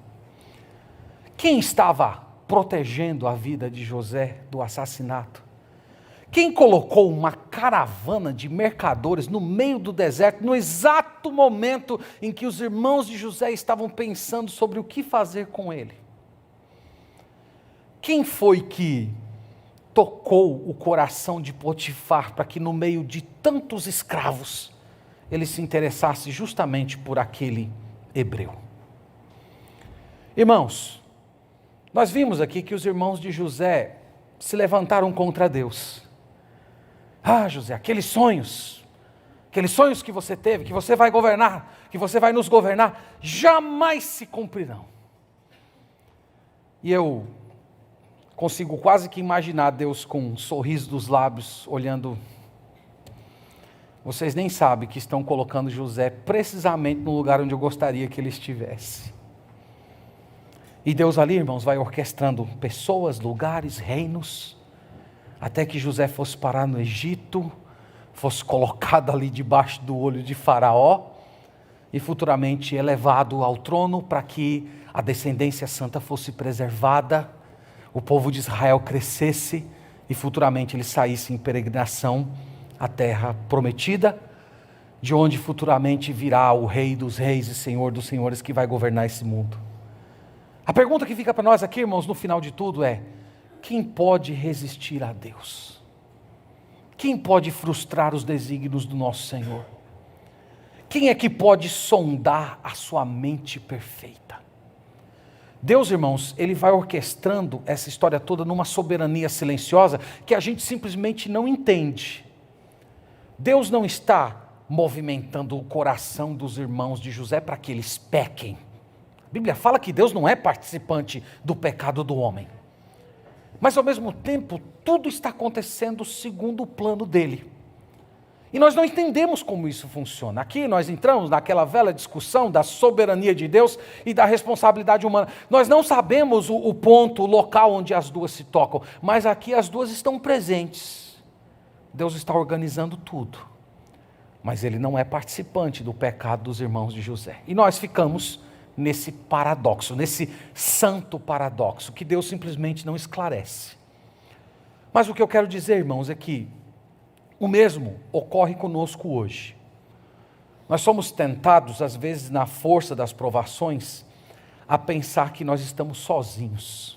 S1: Quem estava protegendo a vida de José do assassinato? Quem colocou uma caravana de mercadores no meio do deserto, no exato momento em que os irmãos de José estavam pensando sobre o que fazer com ele? Quem foi que tocou o coração de Potifar para que no meio de tantos escravos ele se interessasse justamente por aquele hebreu? Irmãos, nós vimos aqui que os irmãos de José se levantaram contra Deus. Ah, José, aqueles sonhos que você teve, que você vai governar, que você vai nos governar, jamais se cumprirão. E eu consigo quase que imaginar Deus com um sorriso dos lábios, olhando. Vocês nem sabem que estão colocando José precisamente no lugar onde eu gostaria que ele estivesse. E Deus ali, irmãos, vai orquestrando pessoas, lugares, reinos, até que José fosse parar no Egito, fosse colocado ali debaixo do olho de Faraó, e futuramente elevado ao trono para que a descendência santa fosse preservada, o povo de Israel crescesse e futuramente ele saísse em peregrinação à terra prometida, de onde futuramente virá o Rei dos Reis e Senhor dos Senhores que vai governar esse mundo. A pergunta que fica para nós aqui, irmãos, no final de tudo é: quem pode resistir a Deus? Quem pode frustrar os desígnios do nosso Senhor? Quem é que pode sondar a sua mente perfeita? Deus, irmãos, Ele vai orquestrando essa história toda numa soberania silenciosa que a gente simplesmente não entende. Deus não está movimentando o coração dos irmãos de José para que eles pequem. A Bíblia fala que Deus não é participante do pecado do homem. Mas ao mesmo tempo, tudo está acontecendo segundo o plano dele. E nós não entendemos como isso funciona. Aqui nós entramos naquela velha discussão da soberania de Deus e da responsabilidade humana. Nós não sabemos o ponto, o local onde as duas se tocam, mas aqui as duas estão presentes. Deus está organizando tudo, mas Ele não é participante do pecado dos irmãos de José. E nós ficamos nesse paradoxo, nesse santo paradoxo, que Deus simplesmente não esclarece. Mas o que eu quero dizer, irmãos, é que o mesmo ocorre conosco hoje. Nós somos tentados, às vezes, na força das provações, a pensar que nós estamos sozinhos,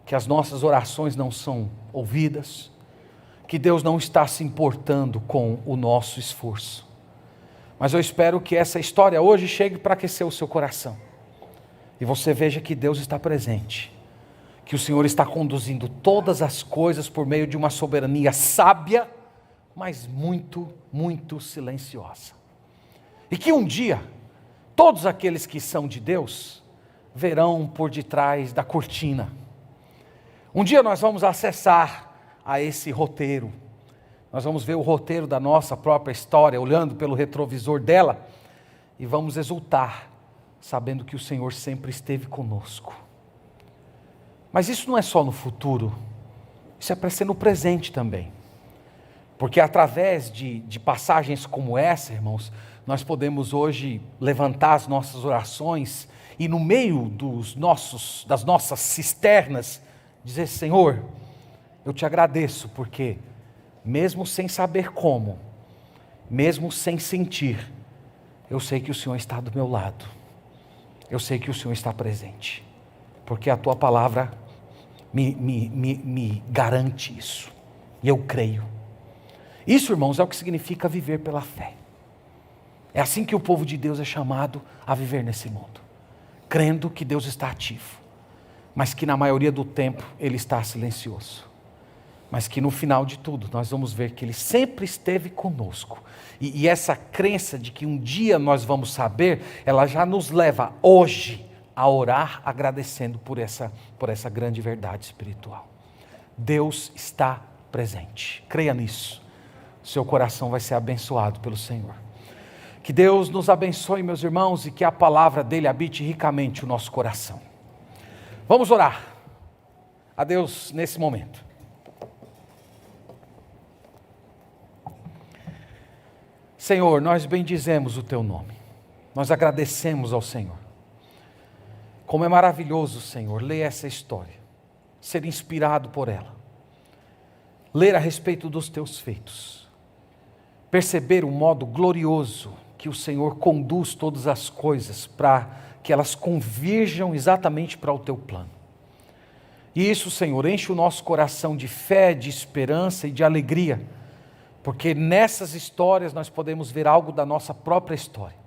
S1: que as nossas orações não são ouvidas, que Deus não está se importando com o nosso esforço. Mas eu espero que essa história hoje chegue para aquecer o seu coração. E você veja que Deus está presente. Que o Senhor está conduzindo todas as coisas por meio de uma soberania sábia, mas muito, muito silenciosa. E que um dia, todos aqueles que são de Deus, verão por detrás da cortina. Um dia nós vamos acessar a esse roteiro. Nós vamos ver o roteiro da nossa própria história, olhando pelo retrovisor dela, e vamos exultar, sabendo que o Senhor sempre esteve conosco. Mas isso não é só no futuro, isso é para ser no presente também. Porque através de passagens como essa, irmãos, nós podemos hoje levantar as nossas orações e no meio das nossas cisternas, dizer: Senhor, eu te agradeço porque, mesmo sem saber como, mesmo sem sentir, eu sei que o Senhor está do meu lado. Eu sei que o Senhor está presente. Porque a tua palavra me garante isso. E eu creio. Isso, irmãos, é o que significa viver pela fé. É assim que o povo de Deus é chamado a viver nesse mundo. Crendo que Deus está ativo. Mas que na maioria do tempo Ele está silencioso. Mas que no final de tudo nós vamos ver que Ele sempre esteve conosco. E essa crença de que um dia nós vamos saber, ela já nos leva hoje a orar agradecendo por essa grande verdade espiritual. Deus está presente. Creia nisso. Seu coração vai ser abençoado pelo Senhor. Que Deus nos abençoe, meus irmãos, e que a palavra dele habite ricamente o nosso coração. Vamos orar a Deus nesse momento. Senhor, nós bendizemos o teu nome. Nós agradecemos ao Senhor. Como é maravilhoso, Senhor, ler essa história, ser inspirado por ela, ler a respeito dos teus feitos, perceber o modo glorioso que o Senhor conduz todas as coisas para que elas convirjam exatamente para o teu plano. E isso, Senhor, enche o nosso coração de fé, de esperança e de alegria, porque nessas histórias nós podemos ver algo da nossa própria história.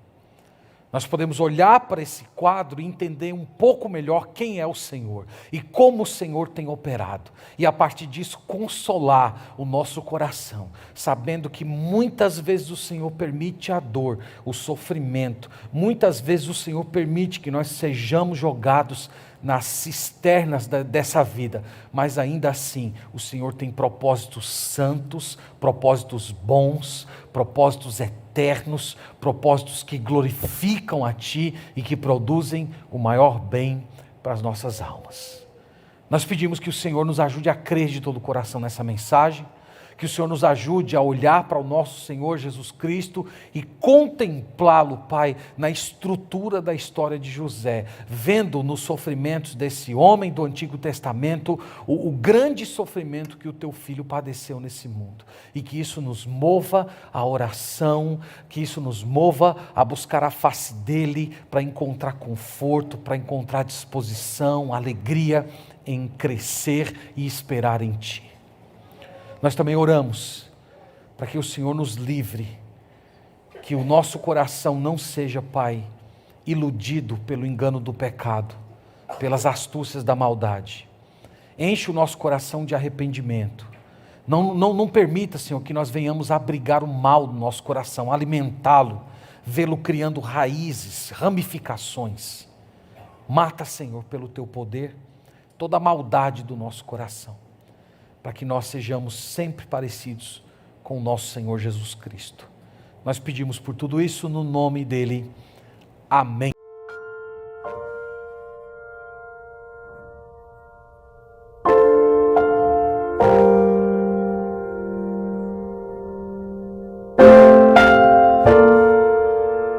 S1: Nós podemos olhar para esse quadro e entender um pouco melhor quem é o Senhor e como o Senhor tem operado. E a partir disso consolar o nosso coração, sabendo que muitas vezes o Senhor permite a dor, o sofrimento. Muitas vezes o Senhor permite que nós sejamos jogados nas cisternas dessa vida, mas ainda assim o Senhor tem propósitos santos, propósitos bons, propósitos eternos, propósitos que glorificam a Ti e que produzem o maior bem para as nossas almas. Nós pedimos que o Senhor nos ajude a crer de todo o coração nessa mensagem, que o Senhor nos ajude a olhar para o nosso Senhor Jesus Cristo e contemplá-lo, Pai, na estrutura da história de José, vendo nos sofrimentos desse homem do Antigo Testamento o grande sofrimento que o teu filho padeceu nesse mundo. E que isso nos mova à oração, que isso nos mova a buscar a face dele para encontrar conforto, para encontrar disposição, alegria em crescer e esperar em Ti. Nós também oramos para que o Senhor nos livre, que o nosso coração não seja, Pai, iludido pelo engano do pecado, pelas astúcias da maldade. Enche o nosso coração de arrependimento. Não permita, Senhor, que nós venhamos abrigar o mal no nosso coração, alimentá-lo, vê-lo criando raízes, ramificações. Mata, Senhor, pelo Teu poder, toda a maldade do nosso coração, para que nós sejamos sempre parecidos com o nosso Senhor Jesus Cristo. Nós pedimos por tudo isso no nome dEle. Amém.